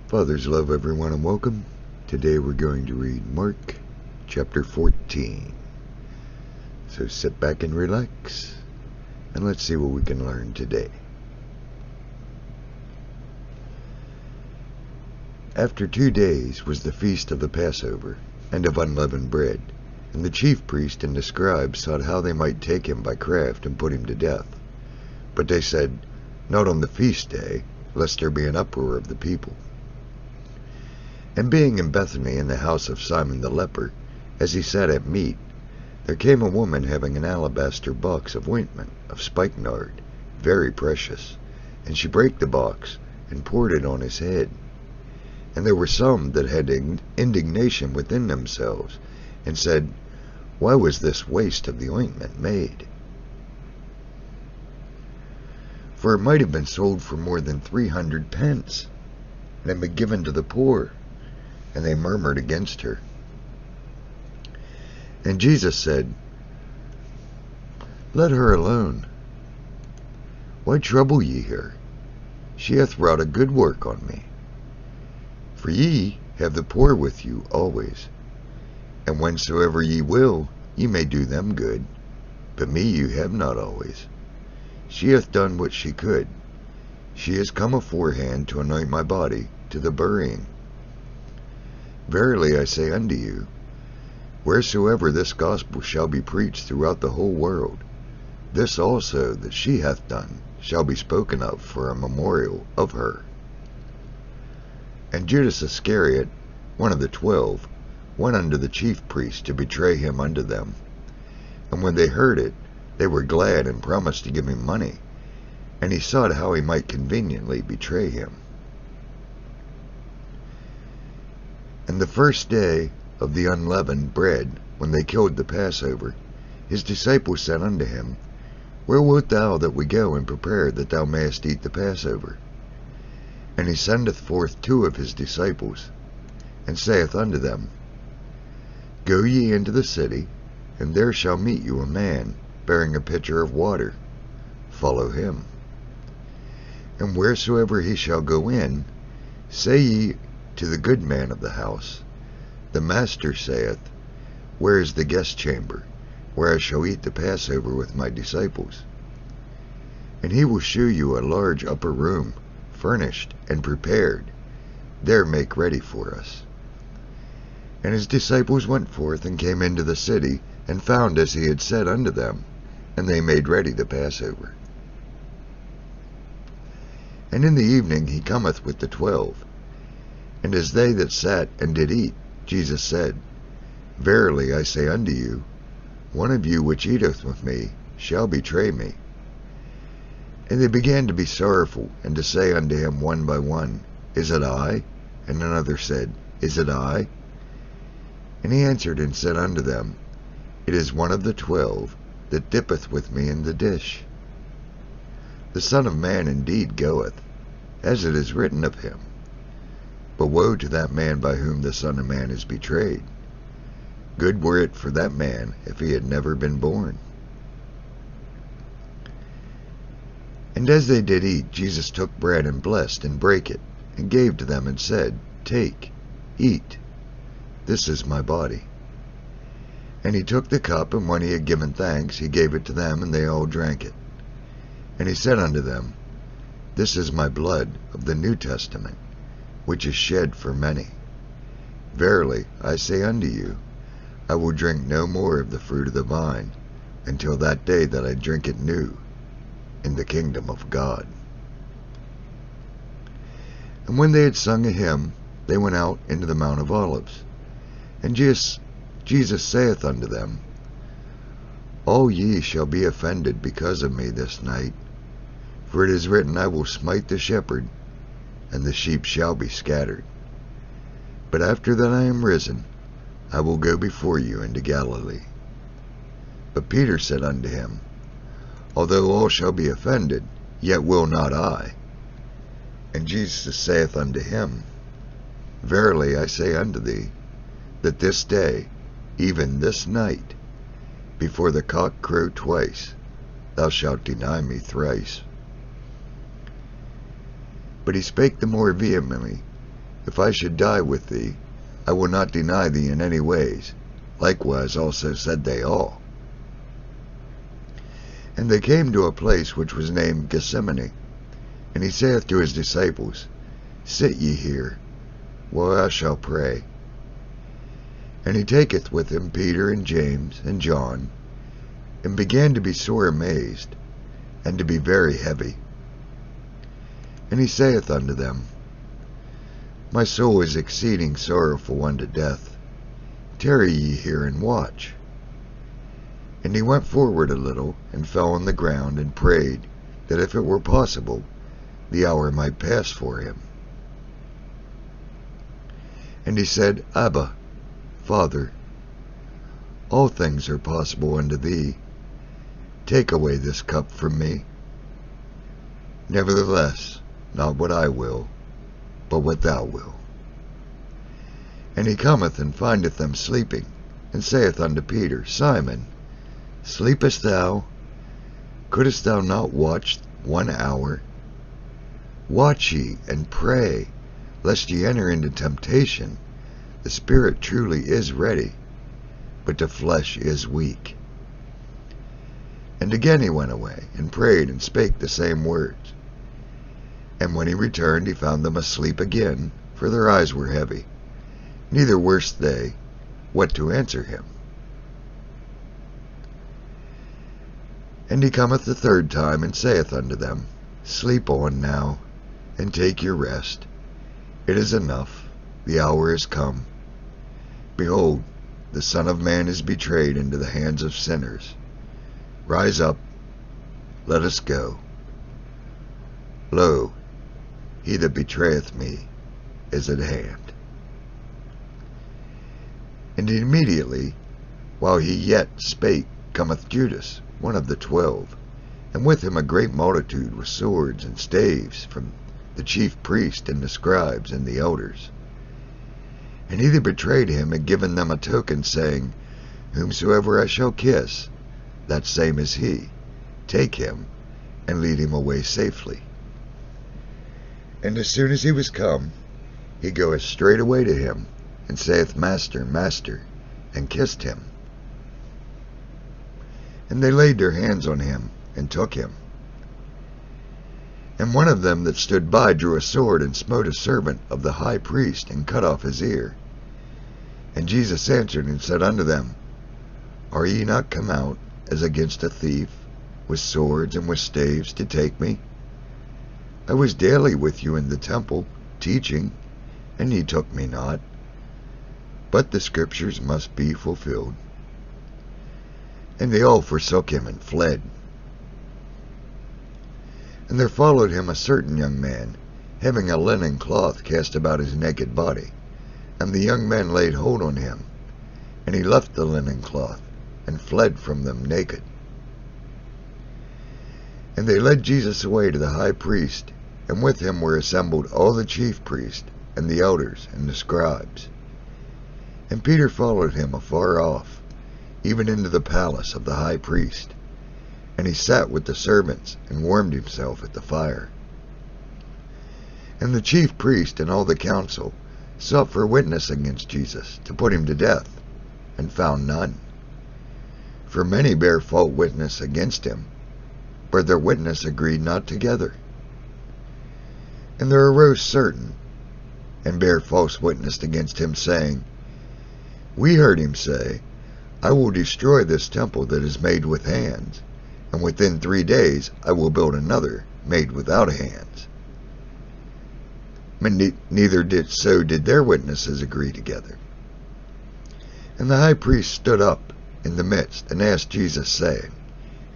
Fathers love everyone and welcome. Today we're going to read Mark chapter 14. So sit back and relax, and let's see what we can learn today. After 2 days was the feast of the Passover, and of unleavened bread, and the chief priest and the scribes sought how they might take him by craft and put him to death. But they said, Not on the feast day, lest there be an uproar of the people. And being in Bethany in the house of Simon the leper, as he sat at meat, there came a woman having an alabaster box of ointment of spikenard, very precious, and she brake the box, and poured it on his head. And there were some that had indignation within themselves, and said, Why was this waste of the ointment made? For it might have been sold for more than 300 pence, and have been given to the poor. And they murmured against her. And Jesus said, Let her alone. Why trouble ye her? She hath wrought a good work on me. For ye have the poor with you always, and whensoever ye will, ye may do them good, but me you have not always. She hath done what she could. She is come aforehand to anoint my body to the burying. Verily I say unto you, wheresoever this gospel shall be preached throughout the whole world, this also that she hath done shall be spoken of for a memorial of her. And Judas Iscariot, one of the 12, went unto the chief priests to betray him unto them. And when they heard it, they were glad and promised to give him money, and he sought how he might conveniently betray him. And the first day of the unleavened bread, when they killed the Passover, his disciples said unto him, Where wilt thou that we go and prepare that thou mayest eat the Passover? And he sendeth forth 2 of his disciples, and saith unto them, Go ye into the city, and there shall meet you a man bearing a pitcher of water. Follow him. And wheresoever he shall go in, say ye to the good man of the house, The master saith, Where is the guest chamber, where I shall eat the Passover with my disciples? And he will shew you a large upper room, furnished and prepared. There make ready for us. And his disciples went forth and came into the city, and found as he had said unto them, and they made ready the Passover. And in the evening he cometh with the 12. And as they that sat and did eat, Jesus said, Verily I say unto you, one of you which eateth with me shall betray me. And they began to be sorrowful, and to say unto him one by one, Is it I? And another said, Is it I? And he answered and said unto them, It is one of the 12 that dippeth with me in the dish. The Son of Man indeed goeth, as it is written of him. But woe to that man by whom the Son of Man is betrayed. Good were it for that man if he had never been born. And as they did eat, Jesus took bread and blessed and brake it, and gave to them and said, Take, eat, this is my body. And he took the cup, and when he had given thanks, he gave it to them, and they all drank it. And he said unto them, This is my blood of the New Testament, which is shed for many. Verily I say unto you, I will drink no more of the fruit of the vine, until that day that I drink it new in the kingdom of God. And when they had sung a hymn, they went out into the Mount of Olives. And Jesus saith unto them, All ye shall be offended because of me this night, for it is written, I will smite the shepherd, and the sheep shall be scattered. But after that I am risen, I will go before you into Galilee. But Peter said unto him, Although all shall be offended, yet will not I. And Jesus saith unto him, Verily I say unto thee, that this day, even this night, before the cock crow twice, thou shalt deny me thrice. But he spake the more vehemently, If I should die with thee, I will not deny thee in any ways. Likewise also said they all. And they came to a place which was named Gethsemane. And he saith to his disciples, Sit ye here, while I shall pray. And he taketh with him Peter and James and John, and began to be sore amazed, and to be very heavy. And he saith unto them, My soul is exceeding sorrowful unto death. Tarry ye here and watch. And he went forward a little, and fell on the ground, and prayed, that if it were possible, the hour might pass for him. And he said, Abba, Father, all things are possible unto thee. Take away this cup from me. Nevertheless, not what I will, but what thou wilt. And he cometh and findeth them sleeping, and saith unto Peter, Simon, sleepest thou? Couldest thou not watch 1 hour? Watch ye and pray, lest ye enter into temptation. The spirit truly is ready, but the flesh is weak. And again he went away, and prayed, and spake the same words. And when he returned, he found them asleep again, for their eyes were heavy. Neither wist they what to answer him. And he cometh the third time, and saith unto them, Sleep on now, and take your rest. It is enough, the hour is come. Behold, the Son of Man is betrayed into the hands of sinners. Rise up, let us go. Lo, he that betrayeth me is at hand. And immediately, while he yet spake, cometh Judas, one of the 12, and with him a great multitude with swords and staves from the chief priests and the scribes and the elders. And he that betrayed him had given them a token, saying, Whomsoever I shall kiss, that same is he. Take him, and lead him away safely. And as soon as he was come, he goeth straightway to him, and saith, Master, Master, and kissed him. And they laid their hands on him, and took him. And one of them that stood by drew a sword, and smote a servant of the high priest, and cut off his ear. And Jesus answered and said unto them, Are ye not come out, as against a thief, with swords and with staves, to take me? I was daily with you in the temple, teaching, and ye took me not. But the scriptures must be fulfilled. And they all forsook him and fled. And there followed him a certain young man, having a linen cloth cast about his naked body. And the young men laid hold on him, and he left the linen cloth, and fled from them naked. And they led Jesus away to the high priest, and with him were assembled all the chief priests, and the elders, and the scribes. And Peter followed him afar off, even into the palace of the high priest. And he sat with the servants, and warmed himself at the fire. And the chief priest and all the council sought for witness against Jesus, to put him to death, and found none. For many bare false witness against him, but their witness agreed not together. And there arose certain, and bare false witness against him, saying, We heard him say, I will destroy this temple that is made with hands, and within 3 days I will build another made without hands. Neither did their witnesses agree together. And the high priest stood up in the midst, and asked Jesus, saying,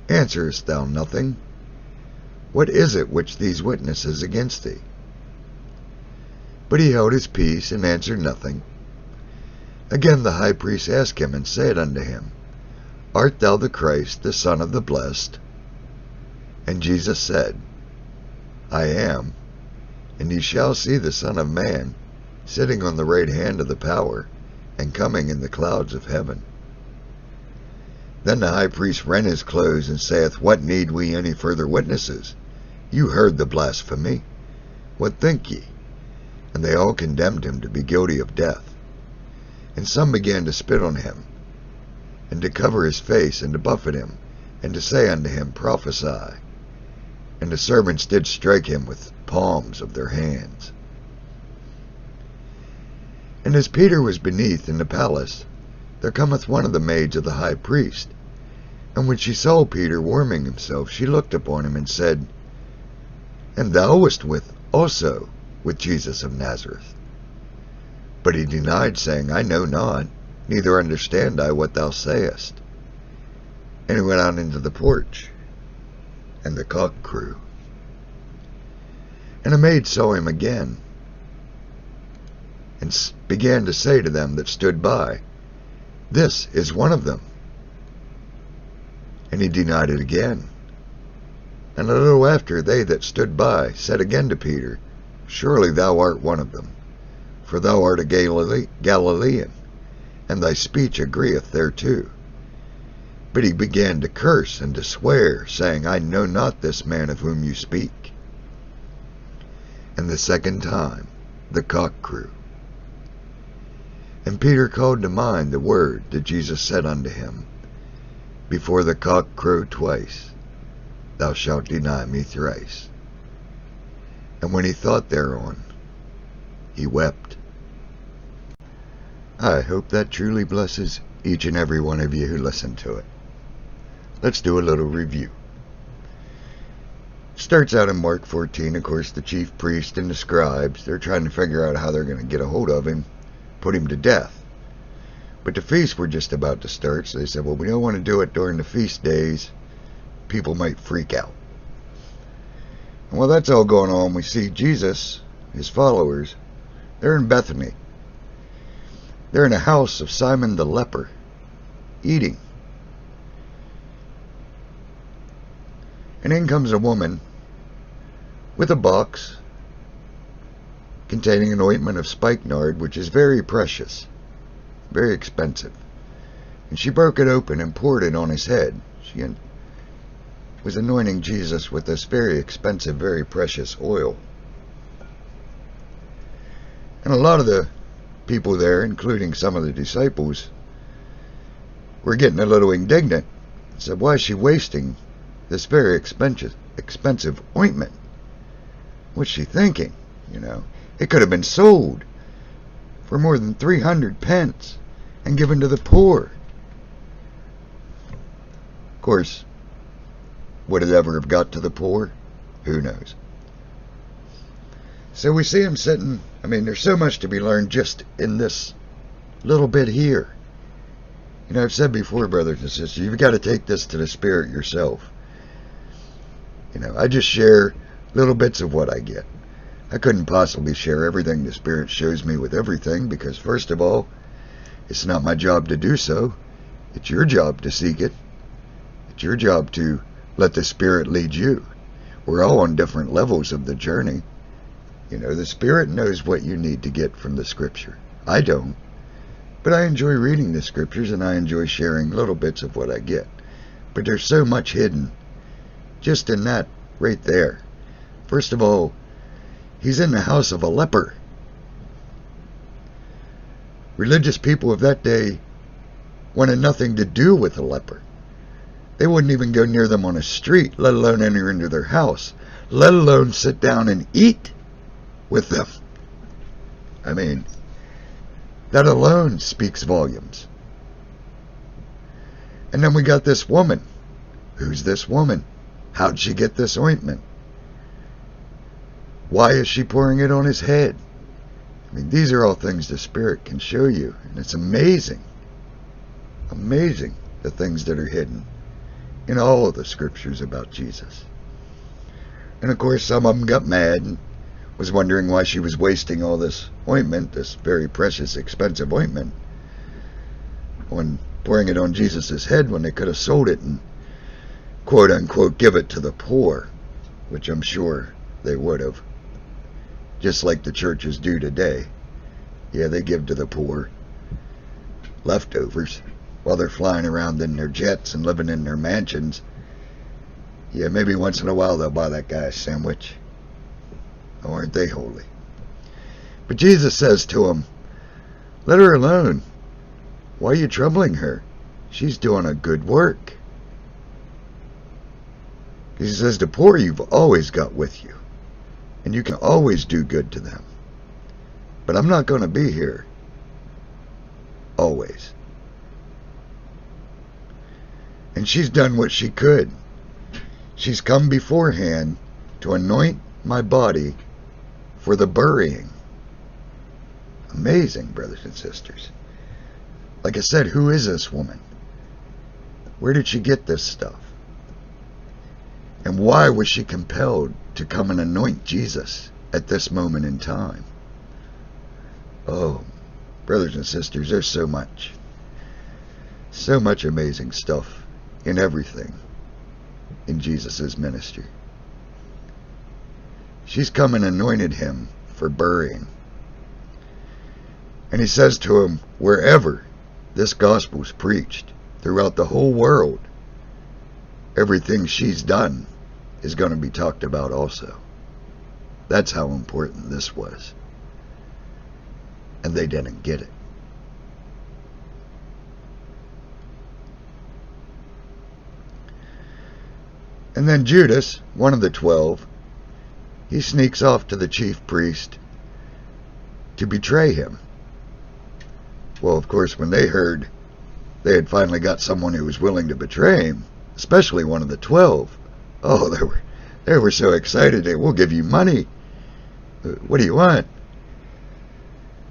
Answerest thou nothing? What is it which these witnesses against thee? But he held his peace, and answered nothing. Again the high priest asked him, and said unto him, Art thou the Christ, the Son of the Blessed? And Jesus said, I am. And ye shall see the Son of Man sitting on the right hand of the power, and coming in the clouds of heaven. Then the high priest rent his clothes, and saith, What need we any further witnesses? You heard the blasphemy. What think ye? and they all condemned him to be guilty of death. And some began to spit on him, and to cover his face, and to buffet him, and to say unto him, Prophesy. And the servants did strike him with palms of their hands. And as Peter was beneath in the palace, there cometh one of the maids of the high priest. And when she saw Peter warming himself, she looked upon him and said, And thou wast also with Jesus of Nazareth. But he denied, saying, I know not, neither understand I what thou sayest. And he went out into the porch, and the cock crew. And a maid saw him again, and began to say to them that stood by, This is one of them. And he denied it again. And a little after, they that stood by said again to Peter, Surely thou art one of them, for thou art a Galilean, and thy speech agreeth thereto. But he began to curse and to swear, saying, I know not this man of whom you speak. And the second time the cock crew. And Peter called to mind the word that Jesus said unto him, Before the cock crow twice, thou shalt deny me thrice. And when he thought thereon, he wept. I hope that truly blesses each and every one of you who listened to it. Let's do a little review. Starts out in Mark 14, of course, the chief priest and the scribes, they're trying to figure out how they're going to get a hold of him, put him to death. But the feasts were just about to start, so they said, well, we don't want to do it during the feast days. People might freak out. And while that's all going on, we see Jesus, his followers, they're in Bethany. They're in a house of Simon the leper, eating. And in comes a woman with a box containing an ointment of spikenard, which is very precious, very expensive. And she broke it open and poured it on his head. She was anointing Jesus with this very expensive, very precious oil. And a lot of the people there, including some of the disciples, were getting a little indignant. Said, why is she wasting this very expensive ointment? What's she thinking? It could have been sold for more than 300 pence and given to the poor. Of course, would it ever have got to the poor? Who knows? So we see him sitting. There's so much to be learned just in this little bit here. I've said before, brothers and sisters, you've got to take this to the Spirit yourself. I just share little bits of what I get. I couldn't possibly share everything the Spirit shows me with everything, because first of all, it's not my job to do so. It's your job to seek it. It's your job to let the Spirit lead you. We're all on different levels of the journey. The Spirit knows what you need to get from the Scripture. I don't. But I enjoy reading the Scriptures, and I enjoy sharing little bits of what I get. But there's so much hidden just in that right there. First of all, he's in the house of a leper. Religious people of that day wanted nothing to do with a leper. They wouldn't even go near them on a street, let alone enter into their house, let alone sit down and eat with them. That alone speaks volumes. And then we got this woman. Who's this woman? How'd she get this ointment? Why is she pouring it on his head? These are all things the Spirit can show you. And it's amazing. Amazing the things that are hidden in all of the Scriptures about Jesus. And of course, some of them got mad and was wondering why she was wasting all this ointment, this very precious, expensive ointment, on pouring it on Jesus' head when they could have sold it and, quote unquote, give it to the poor, which I'm sure they would have, just like the churches do today. Yeah, they give to the poor leftovers while they're flying around in their jets and living in their mansions. Yeah, maybe once in a while they'll buy that guy a sandwich. Oh, aren't they holy? But Jesus says to him, "Let her alone. Why are you troubling her? She's doing a good work." He says, "The poor you've always got with you, and you can always do good to them. But I'm not going to be here always." And she's done what she could. She's come beforehand to anoint my body for the burying. Amazing, brothers and sisters. Like I said, who is this woman? Where did she get this stuff? And why was she compelled to come and anoint Jesus at this moment in time? Oh, brothers and sisters, there's so much amazing stuff in everything in Jesus' ministry. She's come and anointed him for burying. And he says to him, wherever this gospel's preached throughout the whole world, everything she's done is going to be talked about also. That's how important this was. And they didn't get it. And then Judas, one of the 12, he sneaks off to the chief priest to betray him. Well, of course, when they heard they had finally got someone who was willing to betray him, especially one of the 12, oh, they were so excited. We'll give you money. What do you want?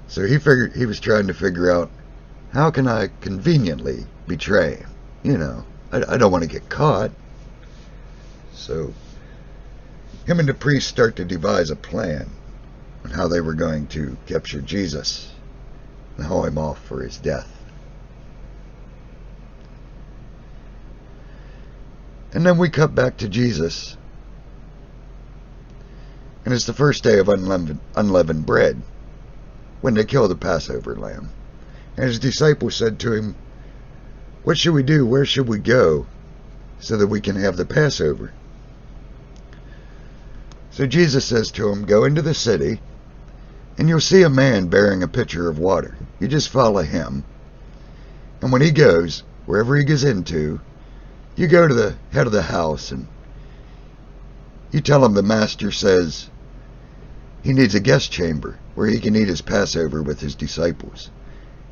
So he was trying to figure out, how can I conveniently betray him? You know, I don't want to get caught. So him and the priest start to devise a plan on how they were going to capture Jesus and haul him off for his death. And then we cut back to Jesus. And it's the first day of unleavened bread, when they kill the Passover lamb. And his disciples said to him, "What should we do? Where should we go so that we can have the Passover?" So Jesus says to him, "Go into the city, and you'll see a man bearing a pitcher of water. You just follow him. And when he goes, wherever he goes into, you go to the head of the house, and you tell him the master says he needs a guest chamber where he can eat his Passover with his disciples.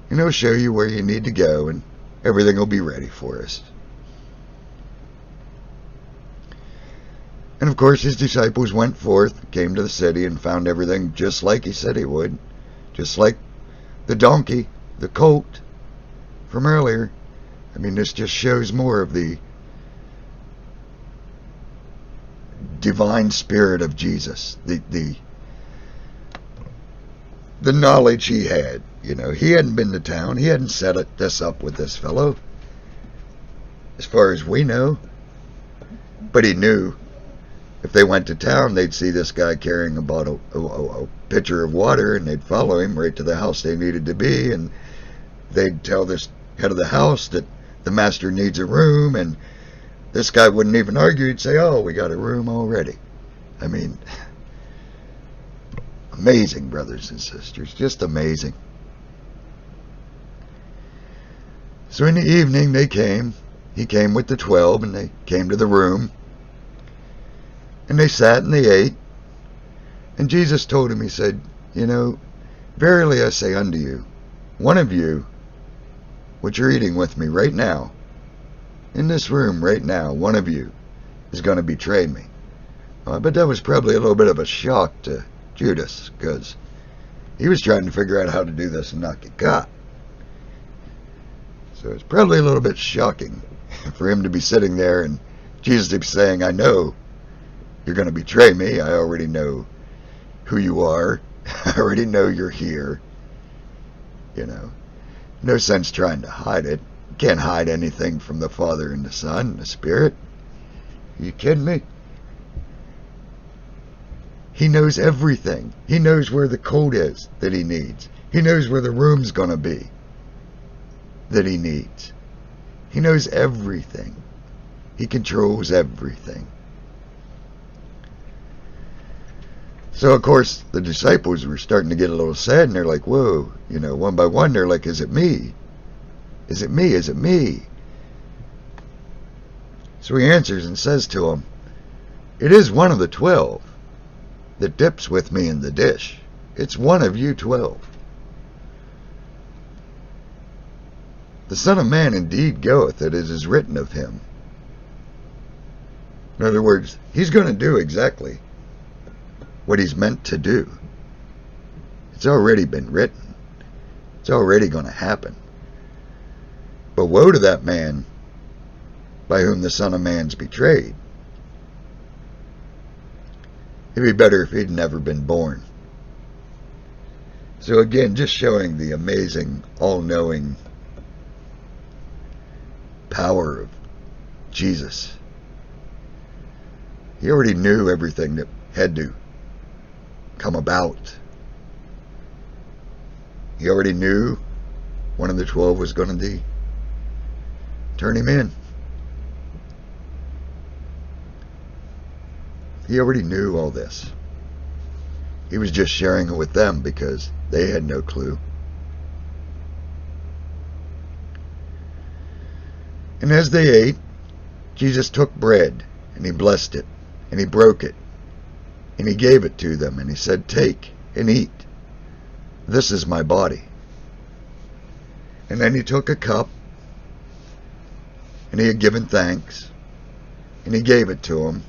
And he'll show you where you need to go, and everything will be ready for us." And of course his disciples went forth, came to the city, and found everything just like he said he would. Just like the donkey, the colt from earlier. I mean, this just shows more of the divine spirit of Jesus. The knowledge he had. You know, he hadn't been to town. He hadn't set this up with this fellow, as far as we know. But he knew if they went to town, they'd see this guy carrying a pitcher of water, and they'd follow him right to the house they needed to be, and they'd tell this head of the house that the master needs a room, and this guy wouldn't even argue. He'd say, "Oh, we got a room already." I mean, amazing, brothers and sisters, just amazing. So in the evening he came with the 12, and they came to the room. And they sat and they ate. And Jesus told him, he said, "You know, verily I say unto you, one of you, which are eating with me right now, in this room right now, one of you is going to betray me." But that was probably a little bit of a shock to Judas, because he was trying to figure out how to do this and not get caught. So it's probably a little bit shocking for him to be sitting there and Jesus to be saying, "I know you're going to betray me. I already know who you are. I already know you're here." You know, no sense trying to hide it. You can't hide anything from the Father and the Son and the Spirit. Are you kidding me? He knows everything. He knows where the coat is that he needs. He knows where the room's going to be that he needs. He knows everything. He controls everything. So, of course, the disciples were starting to get a little sad, and they're like, whoa, one by one, they're like, is it me? Is it me? Is it me? So he answers and says to them, it is one of the 12 that dips with me in the dish. It's one of you 12. The Son of Man indeed goeth, as it is written of him. In other words, he's going to do exactly what he's meant to do. It's already been written. It's already going to happen. But woe to that man by whom the Son of Man's betrayed. It'd be better if he'd never been born. So again, just showing the amazing, all-knowing power of Jesus. He already knew everything that had to come about. He already knew one of the 12 was going to turn him in. He already knew all this. He was just sharing it with them because they had no clue. And as they ate, Jesus took bread, and he blessed it, and he broke it, and he gave it to them, and he said, take and eat. This is my body. And then he took a cup, and he had given thanks, and he gave it to them,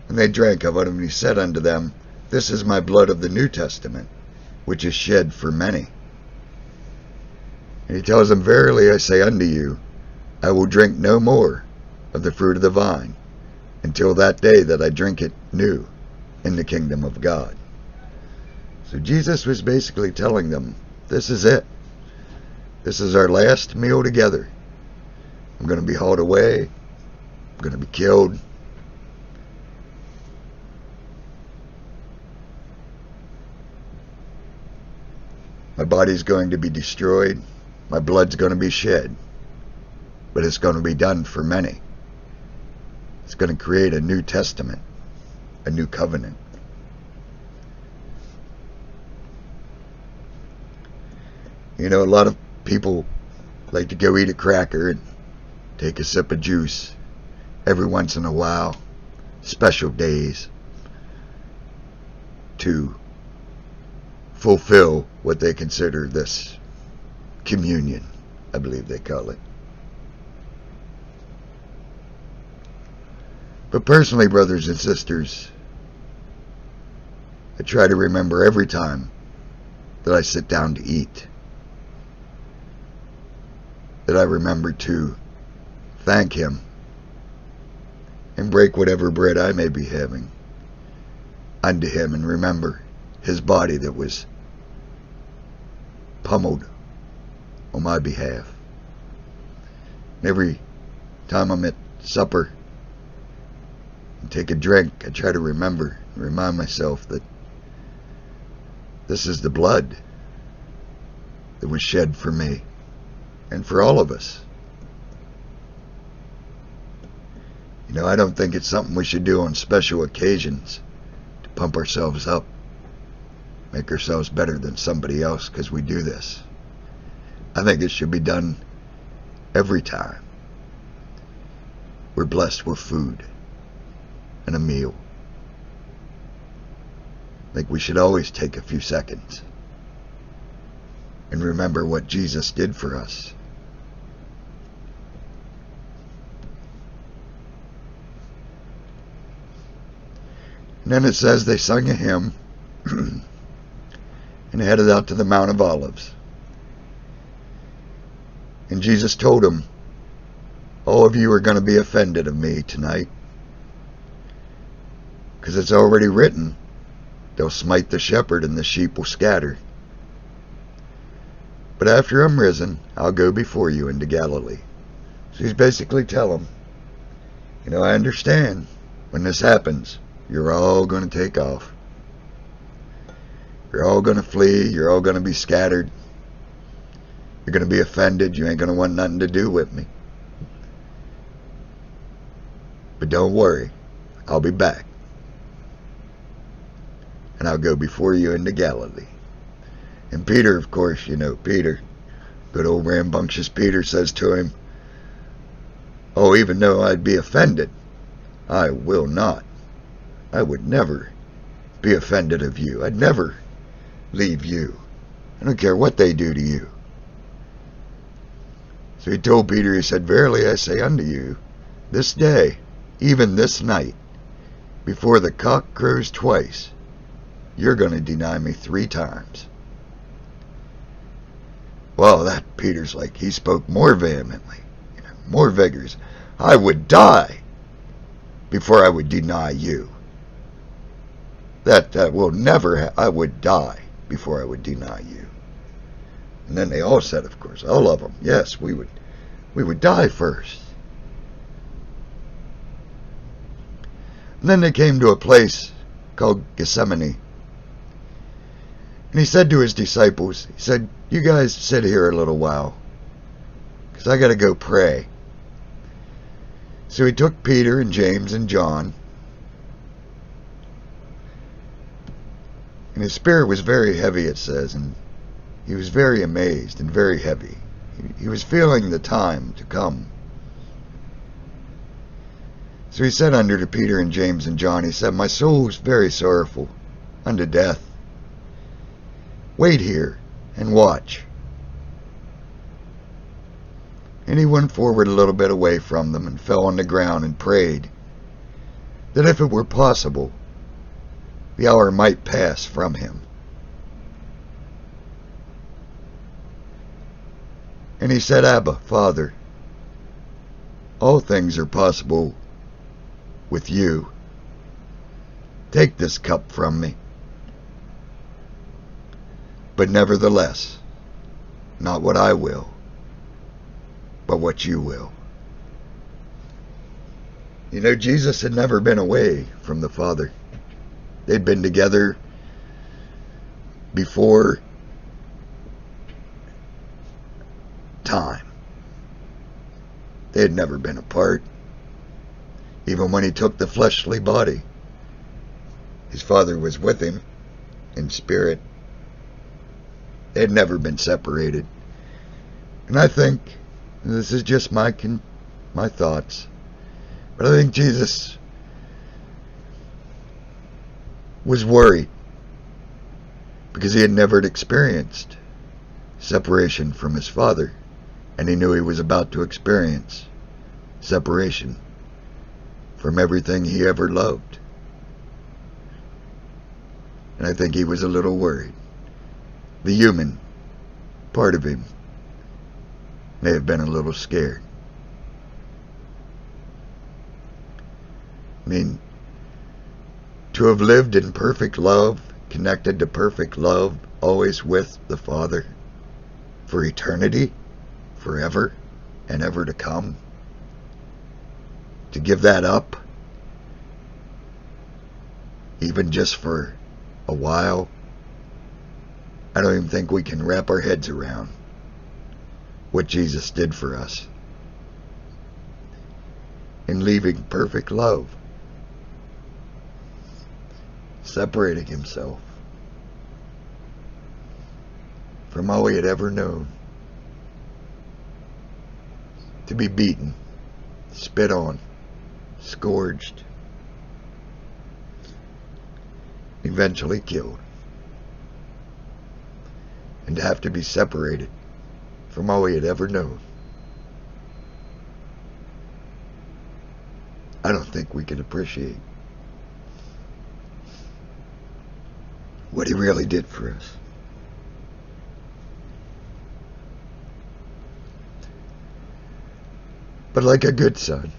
and they drank of it, and he said unto them, this is my blood of the New Testament, which is shed for many. And he tells them, verily I say unto you, I will drink no more of the fruit of the vine until that day that I drink it new in the kingdom of God. So Jesus was basically telling them, this is it. This is our last meal together. I'm going to be hauled away. I'm going to be killed. My body's going to be destroyed. My blood's going to be shed. But it's going to be done for many. It's going to create a new testament, a new covenant. A lot of people like to go eat a cracker and take a sip of juice every once in a while, special days, to fulfill what they consider this communion, I believe they call it. But personally, brothers and sisters, I try to remember every time that I sit down to eat, that I remember to thank him and break whatever bread I may be having unto him, and remember his body that was pummeled on my behalf. And every time I'm at supper and take a drink, I try to remember and remind myself that this is the blood that was shed for me and for all of us. I don't think it's something we should do on special occasions to pump ourselves up, make ourselves better than somebody else because we do this. I think it should be done every time we're blessed with food and a meal. I think we should always take a few seconds and remember what Jesus did for us. And then it says they sung a hymn and headed out to the Mount of Olives. And Jesus told them, all of you are going to be offended of me tonight, because it's already written, they'll smite the shepherd and the sheep will scatter. But after I'm risen, I'll go before you into Galilee. So he's basically telling them, I understand when this happens, you're all going to take off. You're all going to flee. You're all going to be scattered. You're going to be offended. You ain't going to want nothing to do with me. But don't worry. I'll be back. and I'll go before you into Galilee. And Peter, of course, Peter, good old rambunctious Peter, says to him, oh, even though I'd be offended, I will not. I would never be offended of you. I'd never leave you. I don't care what they do to you. So he told Peter, he said, verily I say unto you, this day, even this night, before the cock crows twice, you're going to deny me 3 times. Well, that Peter's like, he spoke more vehemently, more vigorous. I would die before I would deny you. That will never I would die before I would deny you. And then they all said, of course, all of them, yes, we would die first. And then they came to a place called Gethsemane. And he said to his disciples, he said, you guys sit here a little while, because I got to go pray. So he took Peter and James and John, and his spirit was very heavy, it says, and he was very amazed and very heavy. He was feeling the time to come. So he said unto Peter and James and John, he said, my soul is very sorrowful unto death. Wait here and watch. And he went forward a little bit away from them and fell on the ground and prayed that if it were possible, the hour might pass from him. And he said, Abba, Father, all things are possible with you. Take this cup from me. But nevertheless, not what I will, but what you will. Jesus had never been away from the Father. They'd been together before time. They had never been apart. Even when he took the fleshly body, his Father was with him in spirit. They had never been separated. And I think, this is just my thoughts, but I think Jesus was worried because he had never experienced separation from his Father, and he knew he was about to experience separation from everything he ever loved. And I think he was a little worried. The human part of him may have been a little scared. I mean, to have lived in perfect love, connected to perfect love, always with the Father, for eternity, forever and ever to come, to give that up, even just for a while, I don't even think we can wrap our heads around what Jesus did for us in leaving perfect love, separating himself from all he had ever known, to be beaten, spit on, scourged, eventually killed, and to have to be separated from all he had ever known. I don't think we can appreciate what he really did for us. But like a good son,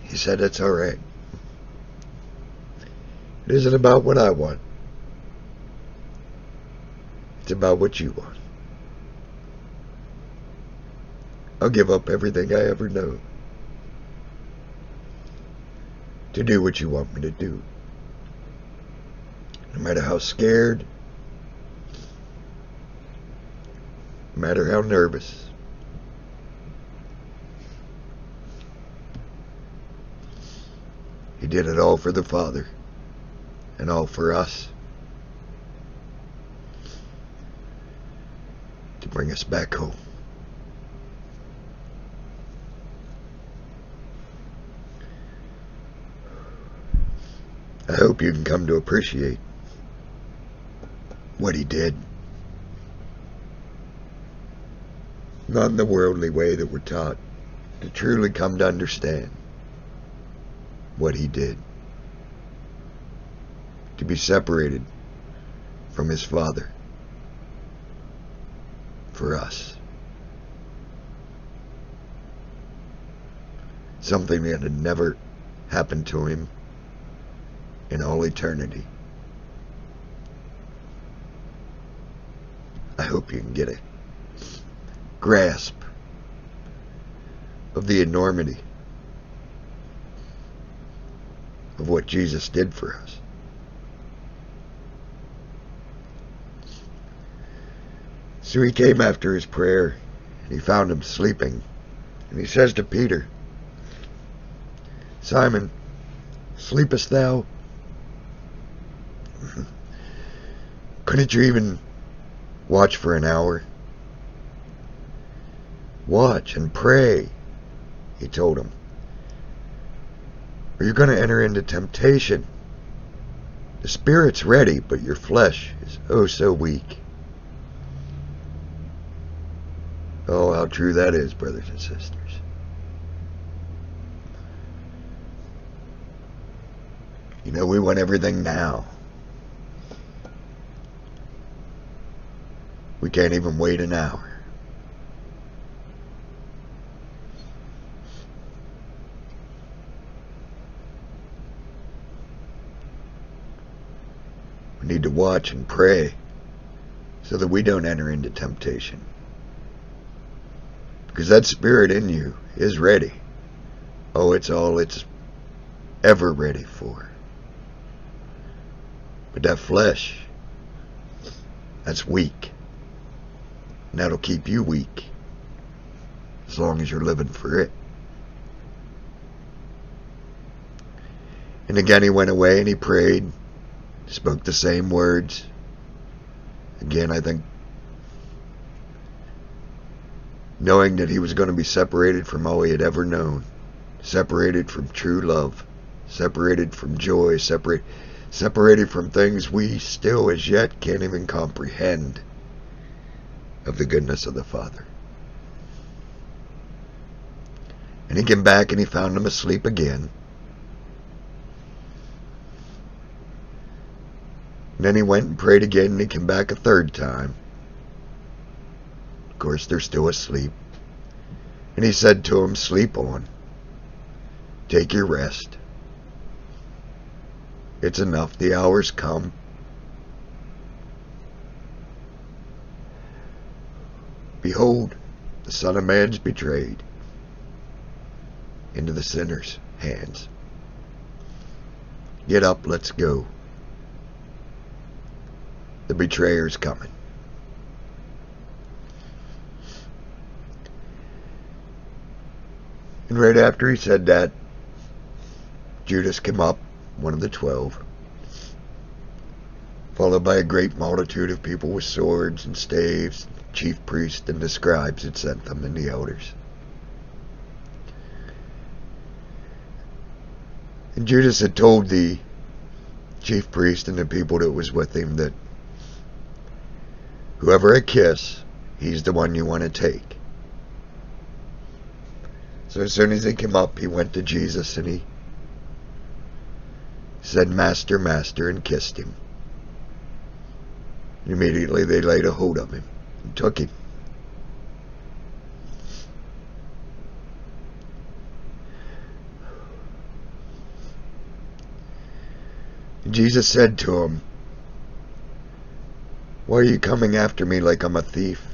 he said, it's all right. It isn't about what I want. It's about what you want. I'll give up everything I ever know to do what you want me to do. No matter how scared, no matter how nervous, He did it all for the Father and all for us, to bring us back home. I hope you can come to appreciate what he did. Not in the worldly way that we're taught, to truly come to understand what he did. To be separated from his Father for us. Something that had never happened to him in all eternity. I hope you can get a grasp of the enormity of what Jesus did for us. So he came after his prayer, and he found him sleeping, and he says to Peter, "Simon, sleepest thou? Couldn't you even watch for an hour? Watch and pray," he told him, "or you're going to enter into temptation. The spirit's ready, but your flesh is oh so weak." Oh, how true that is, brothers and sisters. You know, we want everything now. We can't even wait an hour. We need to watch and pray so that we don't enter into temptation. Because that spirit in you is ready. Oh, it's all it's ever ready for. But that flesh, that's weak. And that'll keep you weak as long as you're living for it. And again he went away and he prayed, spoke the same words. Again, I think, knowing that he was going to be separated from all he had ever known, separated from true love, separated from joy, separated from things we still as yet can't even comprehend of the goodness of the Father. And he came back and he found him asleep again. And then he went and prayed again, and he came back a third time. Of course, they're still asleep. And he said to him, "Sleep on. Take your rest. It's enough. The hour's come. Behold, the Son of Man's betrayed into the sinner's hands. Get up, let's go. The betrayer's coming." And right after he said that, Judas came up, one of the 12, followed by a great multitude of people with swords and staves. Chief priests and the scribes had sent them, and the elders. And Judas had told the chief priest and the people that was with him that whoever I kiss, he's the one you want to take. So as soon as he came up, he went to Jesus and he said, "Master, Master," and kissed him. And immediately they laid a hold of him and took him. And Jesus said to him, "Why are you coming after me like I'm a thief,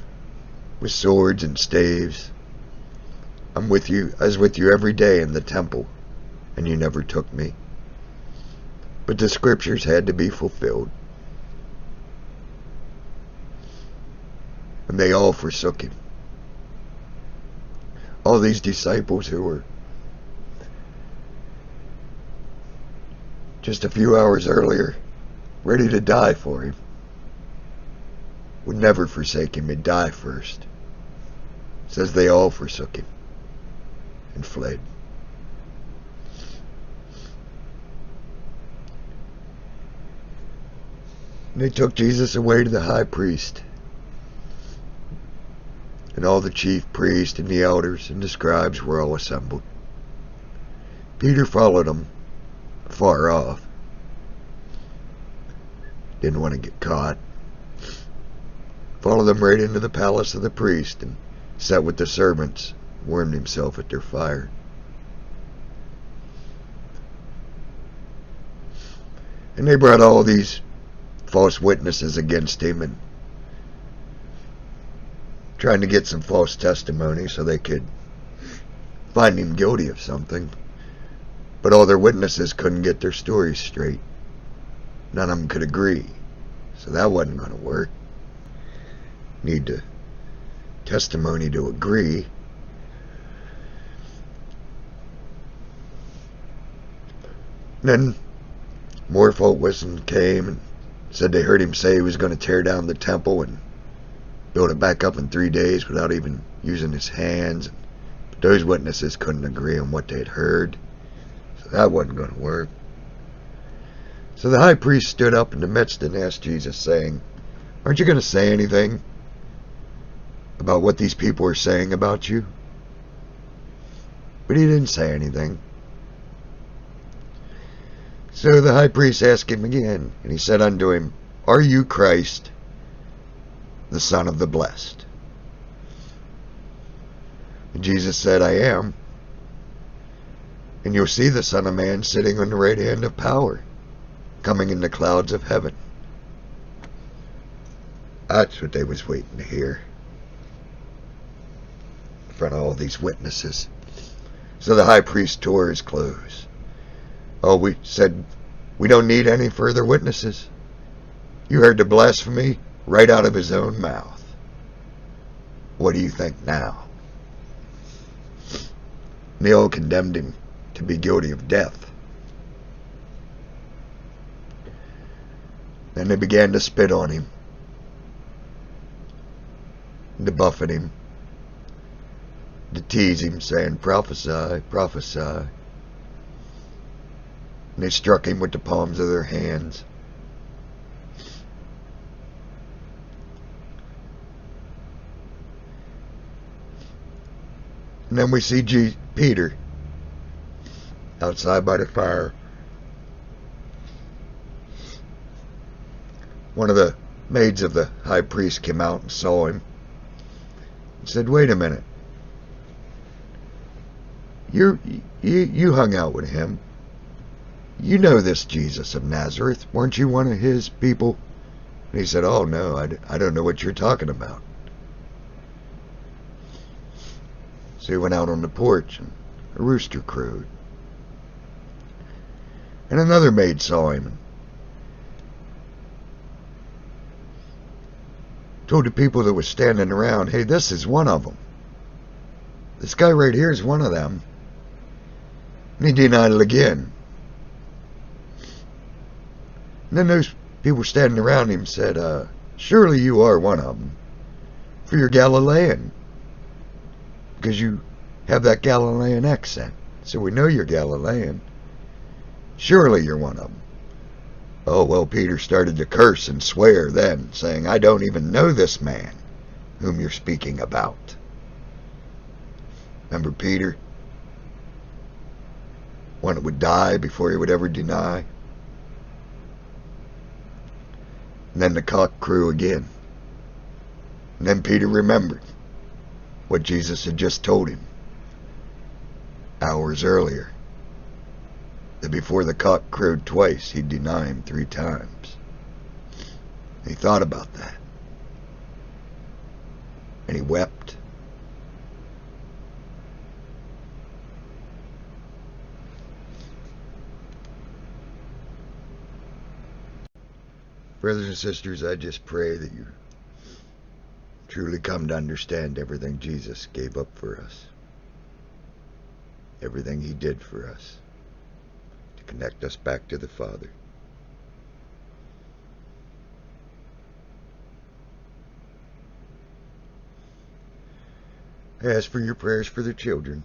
with swords and staves? I was with you every day in the temple, and you never took me. But the scriptures had to be fulfilled." And they all forsook him. All these disciples who were just a few hours earlier, ready to die for him, would never forsake him. He'd die first. It says they all forsook him and fled. And they took Jesus away to the high priest. And all the chief priests and the elders and the scribes were all assembled. Peter followed them far off. Didn't want to get caught. Followed them right into the palace of the priest and sat with the servants, warmed himself at their fire. And they brought all these false witnesses against him and trying to get some false testimony so they could find him guilty of something. But all their witnesses couldn't get their stories straight. None of them could agree. So that wasn't going to work. Need the testimony to agree. And then more folk came and said they heard him say he was going to tear down the temple and build it back up in 3 days without even using his hands. But those witnesses couldn't agree on what they had heard. So that wasn't going to work. So the high priest stood up in the midst and asked Jesus, saying, "Aren't you going to say anything about what these people are saying about you?" But he didn't say anything. So the high priest asked him again, and he said unto him, "Are you Christ, the Son of the Blessed?" And Jesus said, "I am. And you'll see the Son of Man sitting on the right hand of power, coming in the clouds of heaven." That's what they was waiting to hear in front of all these witnesses. So the high priest tore his clothes. Oh, we said, "We don't need any further witnesses. You heard the blasphemy right out of his own mouth. What do you think now?" And they all condemned him to be guilty of death. Then they began to spit on him, and to buffet him, to tease him, saying, "Prophesy, prophesy." And they struck him with the palms of their hands. And then we see Peter outside by the fire. One of the maids of the high priest came out and saw him and said, "Wait a minute. You hung out with him. You know this Jesus of Nazareth. Weren't you one of his people?" And he said, "Oh, no, I don't know what you're talking about." So he went out on the porch, and a rooster crowed. And another maid saw him and told the people that were standing around, "Hey, this is one of them. This guy right here is one of them." And he denied it again. And then those people standing around him said, "Surely you are one of them, for you're Galilean, because you have that Galilean accent. So we know you're Galilean. Surely you're one of them." Oh, well, Peter started to curse and swear then, saying, "I don't even know this man whom you're speaking about." Remember Peter? One that would die before he would ever deny. And then the cock crew again. And then Peter remembered what Jesus had just told him hours earlier, that before the cock crowed twice, he'd deny him 3 times. And he thought about that. And he wept. Brothers and sisters, I just pray that you truly come to understand everything Jesus gave up for us. Everything he did for us. To connect us back to the Father. I ask for your prayers for the children.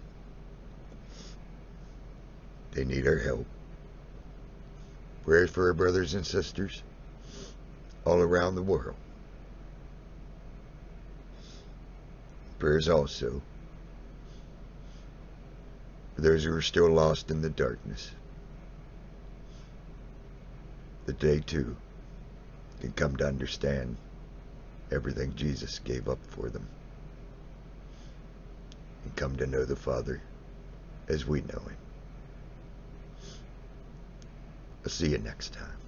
They need our help. Prayers for our brothers and sisters all around the world. Prayers also for those who are still lost in the darkness, that they too can come to understand everything Jesus gave up for them and come to know the Father as we know Him. I'll see you next time.